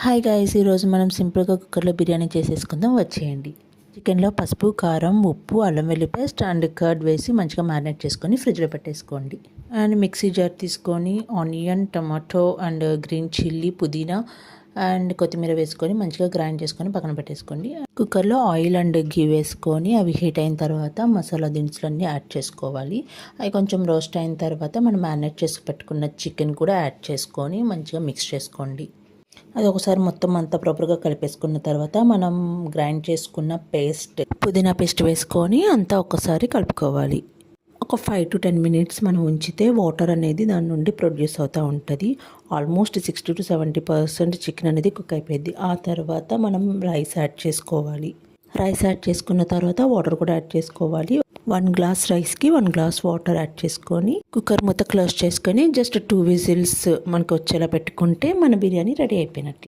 Hi guys, ఈరోజు మనం సింపుల్గా కుక్కర్లో బిర్యానీ చేసేసుకుందాం. వచ్చేయండి. చికెన్లో పసుపు, కారం, ఉప్పు, అల్లం వెల్లుల్లి పేస్ట్ అండ్ కర్డ్ వేసి మంచిగా మ్యారినేట్ చేసుకొని ఫ్రిడ్జ్లో పెట్టేసుకోండి. అండ్ మిక్సీ జార్ తీసుకొని onion, tomato and green chilli, పుదీనా అండ్ కొత్తిమీర వేసుకొని మంచిగా గ్రైండ్ చేసుకొని పక్కన పెట్టేసుకోండి. కుక్కర్లో ఆయిల్ అండ్ గీ వేసుకొని అవి హీట్ అయిన తర్వాత మసాలా దినుసులన్నీ యాడ్ చేసుకోవాలి. అవి కొంచెం రోస్ట్ అయిన తర్వాత మనం మ్యారినేట్ చేసి పెట్టుకున్న చికెన్ కూడా యాడ్ చేసుకొని మంచిగా మిక్స్ చేసుకోండి. అది ఒకసారి మొత్తం అంతా ప్రాపర్గా కలిపేసుకున్న తర్వాత మనం గ్రైండ్ చేసుకున్న పేస్ట్, పుదీనా పేస్ట్ వేసుకొని అంతా ఒక్కసారి కలుపుకోవాలి. ఒక 5 to 10 minutes మనం ఉంచితే వాటర్ అనేది దాని నుండి ప్రొడ్యూస్ అవుతూ ఉంటుంది. ఆల్మోస్ట్ 60 to 70% చికెన్ అనేది కుక్ అయిపోయింది. ఆ తర్వాత మనం రైస్ యాడ్ చేసుకోవాలి. రైస్ యాడ్ చేసుకున్న తర్వాత వాటర్ కూడా యాడ్ చేసుకోవాలి. 1 glass రైస్కి 1 glass వాటర్ యాడ్ చేసుకొని కుక్కర్ మూత క్లోజ్ చేసుకొని జస్ట్ 2 whistles మనకు వచ్చేలా పెట్టుకుంటే మన బిర్యానీ రెడీ అయిపోయినట్టు.